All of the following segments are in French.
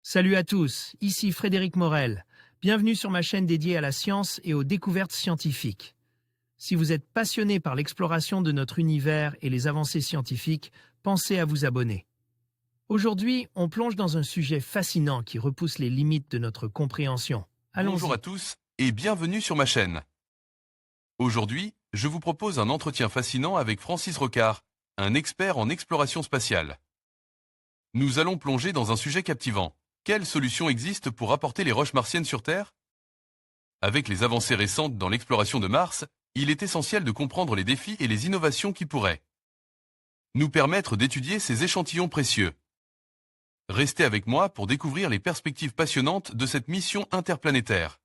Salut à tous, ici Frédéric Morel. Bienvenue sur ma chaîne dédiée à la science et aux découvertes scientifiques. Si vous êtes passionné par l'exploration de notre univers et les avancées scientifiques, pensez à vous abonner. Aujourd'hui, on plonge dans un sujet fascinant qui repousse les limites de notre compréhension. Bonjour Allons-y. à tous et bienvenue sur ma chaîne. Aujourd'hui, je vous propose un entretien fascinant avec Francis Rocard, un expert en exploration spatiale. Nous allons plonger dans un sujet captivant. Quelles solutions existent pour apporter les roches martiennes sur Terre? Avec les avancées récentes dans l'exploration de Mars, il est essentiel de comprendre les défis et les innovations qui pourraient nous permettre d'étudier ces échantillons précieux. Restez avec moi pour découvrir les perspectives passionnantes de cette mission interplanétaire.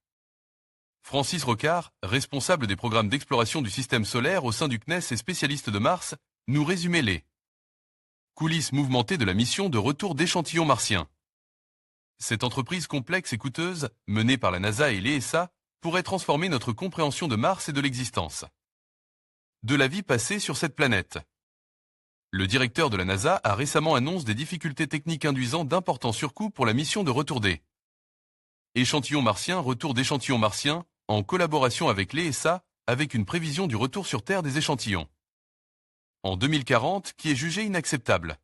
Francis Rocard, responsable des programmes d'exploration du système solaire au sein du CNES et spécialiste de Mars, nous résumait les coulisses mouvementées de la mission de retour d'échantillons martiens. Cette entreprise complexe et coûteuse, menée par la NASA et l'ESA, pourrait transformer notre compréhension de Mars et de l'existence de la vie passée sur cette planète. Le directeur de la NASA a récemment annoncé des difficultés techniques induisant d'importants surcoûts pour la mission de retour des échantillons martiens, retour d'échantillons martiens, en collaboration avec l'ESA, avec une prévision du retour sur Terre des échantillons en 2040 qui est jugée inacceptable.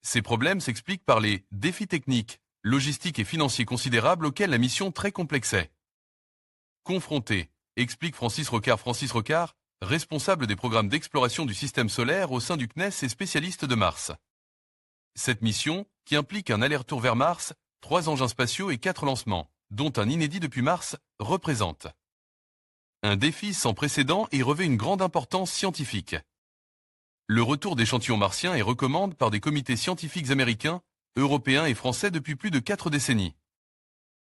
Ces problèmes s'expliquent par les défis techniques, logistiques et financiers considérables auxquels la mission très complexe est confrontée, explique Francis Rocard. Francis Rocard, responsable des programmes d'exploration du système solaire au sein du CNES et spécialiste de Mars. Cette mission, qui implique un aller-retour vers Mars, 3 engins spatiaux et 4 lancements, dont un inédit depuis Mars, représente un défi sans précédent et revêt une grande importance scientifique. Le retour d'échantillons martiens est recommandé par des comités scientifiques américains, européens et français depuis plus de 4 décennies.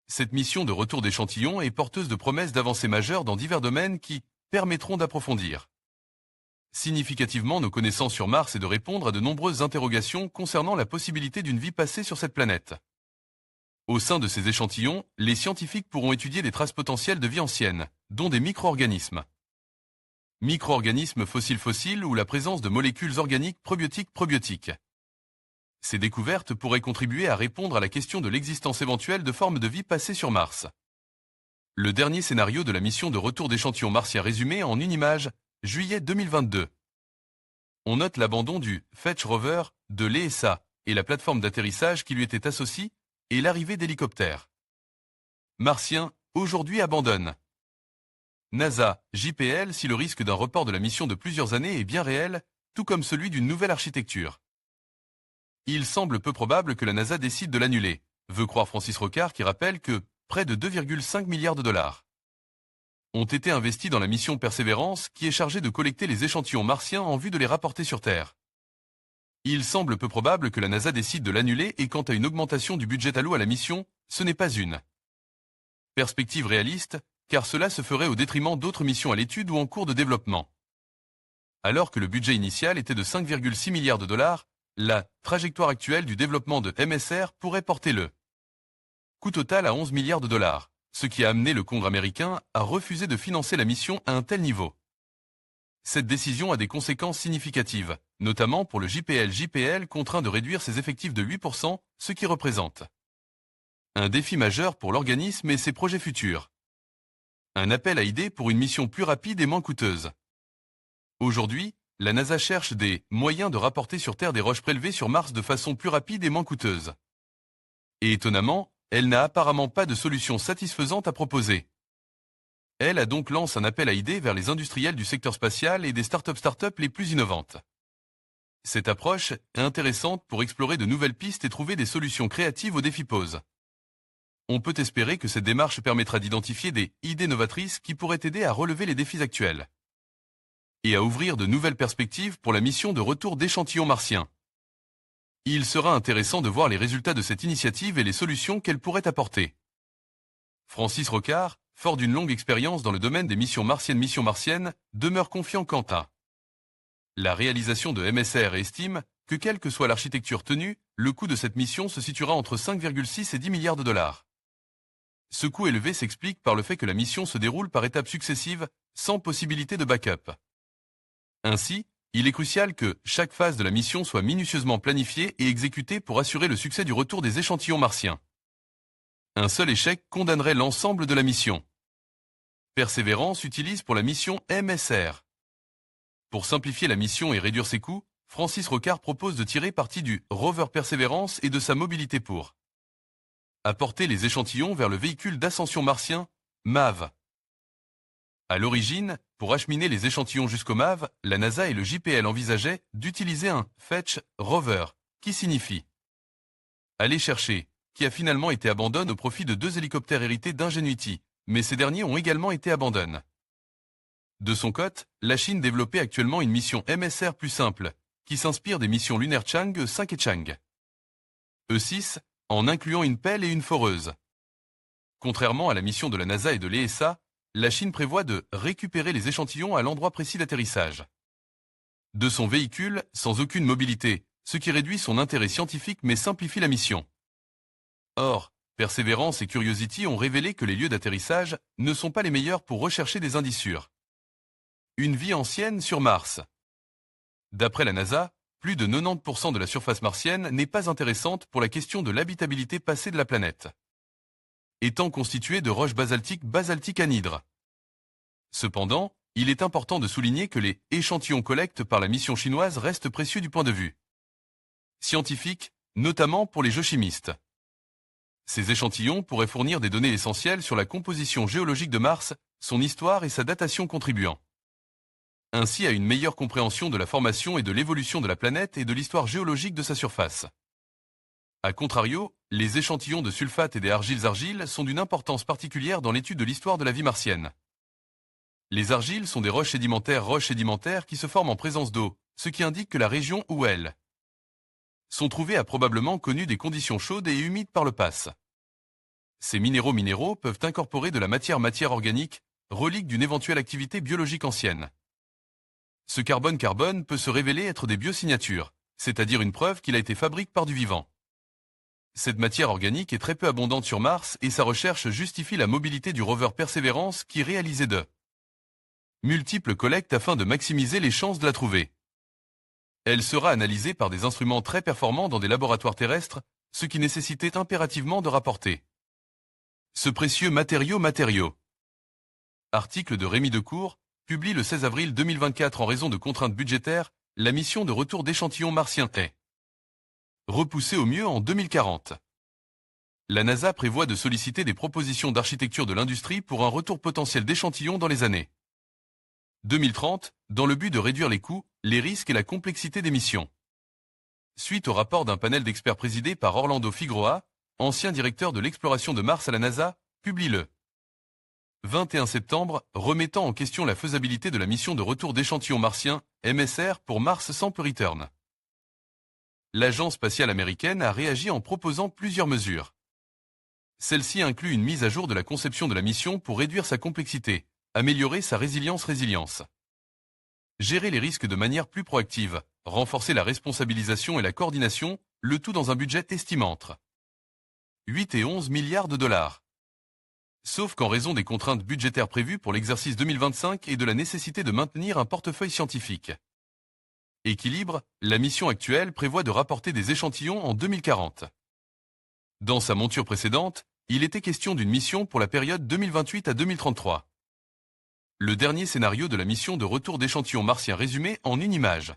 Cette mission de retour d'échantillons est porteuse de promesses d'avancées majeures dans divers domaines qui permettront d'approfondir significativement nos connaissances sur Mars et de répondre à de nombreuses interrogations concernant la possibilité d'une vie passée sur cette planète. Au sein de ces échantillons, les scientifiques pourront étudier des traces potentielles de vie ancienne, dont des micro-organismes. Micro-organismes fossiles ou la présence de molécules organiques probiotiques. Ces découvertes pourraient contribuer à répondre à la question de l'existence éventuelle de formes de vie passées sur Mars. Le dernier scénario de la mission de retour d'échantillons martiens résumé en une image, juillet 2022. On note l'abandon du Fetch Rover de l'ESA et la plateforme d'atterrissage qui lui était associée et l'arrivée d'hélicoptères martiens, aujourd'hui abandonnent. NASA, JPL si le risque d'un report de la mission de plusieurs années est bien réel, tout comme celui d'une nouvelle architecture. Il semble peu probable que la NASA décide de l'annuler, veut croire Francis Rocard qui rappelle que près de 2,5 milliards de dollars ont été investis dans la mission Persévérance qui est chargée de collecter les échantillons martiens en vue de les rapporter sur Terre. Il semble peu probable que la NASA décide de l'annuler et quant à une augmentation du budget alloué à la mission, ce n'est pas une perspective réaliste, car cela se ferait au détriment d'autres missions à l'étude ou en cours de développement. Alors que le budget initial était de 5,6 milliards de dollars, la trajectoire actuelle du développement de MSR pourrait porter le coût total à 11 milliards de dollars, ce qui a amené le Congrès américain à refuser de financer la mission à un tel niveau. Cette décision a des conséquences significatives, notamment pour le JPL contraint de réduire ses effectifs de 8%, ce qui représente un défi majeur pour l'organisme et ses projets futurs. Un appel à idées pour une mission plus rapide et moins coûteuse. Aujourd'hui, la NASA cherche des moyens de rapporter sur Terre des roches prélevées sur Mars de façon plus rapide et moins coûteuse. Et étonnamment, elle n'a apparemment pas de solution satisfaisante à proposer. Elle a donc lancé un appel à idées vers les industriels du secteur spatial et des startups les plus innovantes. Cette approche est intéressante pour explorer de nouvelles pistes et trouver des solutions créatives aux défis posés. On peut espérer que cette démarche permettra d'identifier des idées novatrices qui pourraient aider à relever les défis actuels et à ouvrir de nouvelles perspectives pour la mission de retour d'échantillons martiens. Il sera intéressant de voir les résultats de cette initiative et les solutions qu'elle pourrait apporter. Francis Rocard, fort d'une longue expérience dans le domaine des missions martiennes, demeure confiant quant à la réalisation de MSR et estime que quelle que soit l'architecture tenue, le coût de cette mission se situera entre 5,6 et 10 milliards de dollars. Ce coût élevé s'explique par le fait que la mission se déroule par étapes successives, sans possibilité de backup. Ainsi, Il est crucial que chaque phase de la mission soit minutieusement planifiée et exécutée pour assurer le succès du retour des échantillons martiens. Un seul échec condamnerait l'ensemble de la mission. Persévérance utilise pour la mission MSR. Pour simplifier la mission et réduire ses coûts, Francis Rocard propose de tirer parti du rover Persévérance et de sa mobilité pour apporter les échantillons vers le véhicule d'ascension martien, MAV. À l'origine, pour acheminer les échantillons jusqu'au MAV, la NASA et le JPL envisageaient d'utiliser un Fetch Rover, qui signifie aller chercher, qui a finalement été abandonné au profit de 2 hélicoptères hérités d'Ingenuity, mais ces derniers ont également été abandonnés. De son côté, la Chine développait actuellement une mission MSR plus simple, qui s'inspire des missions lunaires Chang'e 5 et Chang'e E6, en incluant une pelle et une foreuse. Contrairement à la mission de la NASA et de l'ESA, la Chine prévoit de récupérer les échantillons à l'endroit précis d'atterrissage de son véhicule sans aucune mobilité, ce qui réduit son intérêt scientifique mais simplifie la mission. Or, Perseverance et Curiosity ont révélé que les lieux d'atterrissage ne sont pas les meilleurs pour rechercher des indices sûrs. Une vie ancienne sur Mars. D'après la NASA, plus de 90% de la surface martienne n'est pas intéressante pour la question de l'habitabilité passée de la planète, étant constituée de roches basaltiques anhydres. Cependant, il est important de souligner que les échantillons collectés par la mission chinoise restent précieux du point de vue scientifique, notamment pour les géochimistes. Ces échantillons pourraient fournir des données essentielles sur la composition géologique de Mars, son histoire et sa datation contribuant ainsi à une meilleure compréhension de la formation et de l'évolution de la planète et de l'histoire géologique de sa surface. A contrario, les échantillons de sulfate et des argiles sont d'une importance particulière dans l'étude de l'histoire de la vie martienne. Les argiles sont des roches sédimentaires qui se forment en présence d'eau, ce qui indique que la région où elles sont trouvées a probablement connu des conditions chaudes et humides par le passé. Ces minéraux peuvent incorporer de la matière organique, relique d'une éventuelle activité biologique ancienne. Ce carbone peut se révéler être des biosignatures, c'est-à-dire une preuve qu'il a été fabriqué par du vivant. Cette matière organique est très peu abondante sur Mars et sa recherche justifie la mobilité du rover Perseverance qui réalisait de multiples collectes afin de maximiser les chances de la trouver. Elle sera analysée par des instruments très performants dans des laboratoires terrestres, ce qui nécessitait impérativement de rapporter ce précieux matériau. Article de Rémi Decour, publié le 16 avril 2024 en raison de contraintes budgétaires, la mission de retour d'échantillons martiens est repoussée au mieux en 2040. La NASA prévoit de solliciter des propositions d'architecture de l'industrie pour un retour potentiel d'échantillons dans les années 2030, dans le but de réduire les coûts, les risques et la complexité des missions. Suite au rapport d'un panel d'experts présidé par Orlando Figueroa, ancien directeur de l'exploration de Mars à la NASA, publié le 21 septembre, remettant en question la faisabilité de la mission de retour d'échantillons martiens, MSR, pour Mars Sample Return. L'Agence spatiale américaine a réagi en proposant plusieurs mesures. Celle-ci inclut une mise à jour de la conception de la mission pour réduire sa complexité, améliorer sa résilience, gérer les risques de manière plus proactive, renforcer la responsabilisation et la coordination, le tout dans un budget estimé entre 8 et 11 milliards de dollars. Sauf qu'en raison des contraintes budgétaires prévues pour l'exercice 2025 et de la nécessité de maintenir un portefeuille scientifique équilibre, la mission actuelle prévoit de rapporter des échantillons en 2040. Dans sa monture précédente, il était question d'une mission pour la période 2028 à 2033. Le dernier scénario de la mission de retour d'échantillons martiens résumé en une image.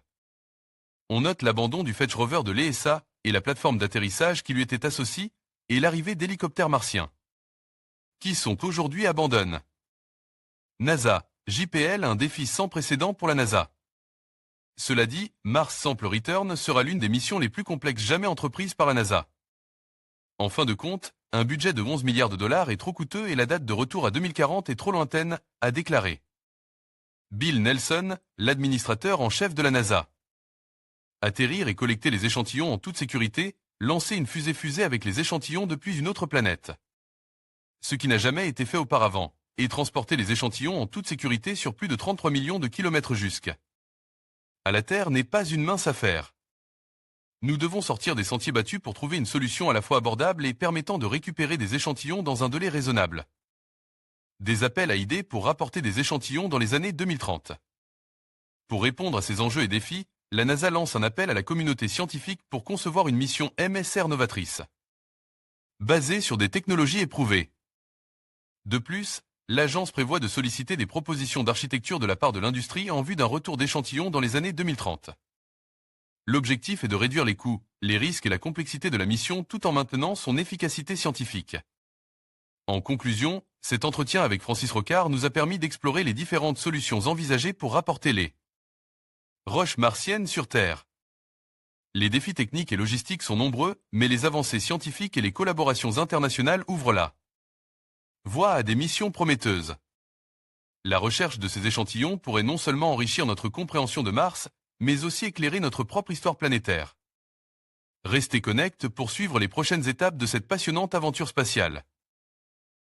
On note l'abandon du Fetch Rover de l'ESA et la plateforme d'atterrissage qui lui était associée et l'arrivée d'hélicoptères martiens qui sont aujourd'hui abandonnés. NASA, JPL, un défi sans précédent pour la NASA. Cela dit, Mars Sample Return sera l'une des missions les plus complexes jamais entreprises par la NASA. En fin de compte, un budget de 11 milliards de dollars est trop coûteux et la date de retour à 2040 est trop lointaine, a déclaré Bill Nelson, l'administrateur en chef de la NASA. Atterrir et collecter les échantillons en toute sécurité, lancer une fusée avec les échantillons depuis une autre planète. Ce qui n'a jamais été fait auparavant, et transporter les échantillons en toute sécurité sur plus de 33 millions de kilomètres jusqu'à la Terre n'est pas une mince affaire. Nous devons sortir des sentiers battus pour trouver une solution à la fois abordable et permettant de récupérer des échantillons dans un délai raisonnable. Des appels à idées pour rapporter des échantillons dans les années 2030. Pour répondre à ces enjeux et défis, la NASA lance un appel à la communauté scientifique pour concevoir une mission MSR novatrice, basée sur des technologies éprouvées. De plus, l'agence prévoit de solliciter des propositions d'architecture de la part de l'industrie en vue d'un retour d'échantillons dans les années 2030. L'objectif est de réduire les coûts, les risques et la complexité de la mission tout en maintenant son efficacité scientifique. En conclusion, cet entretien avec Francis Rocard nous a permis d'explorer les différentes solutions envisagées pour rapporter les roches martiennes sur Terre. Les défis techniques et logistiques sont nombreux, mais les avancées scientifiques et les collaborations internationales ouvrent la voie à des missions prometteuses. La recherche de ces échantillons pourrait non seulement enrichir notre compréhension de Mars, mais aussi éclairer notre propre histoire planétaire. Restez connectés pour suivre les prochaines étapes de cette passionnante aventure spatiale.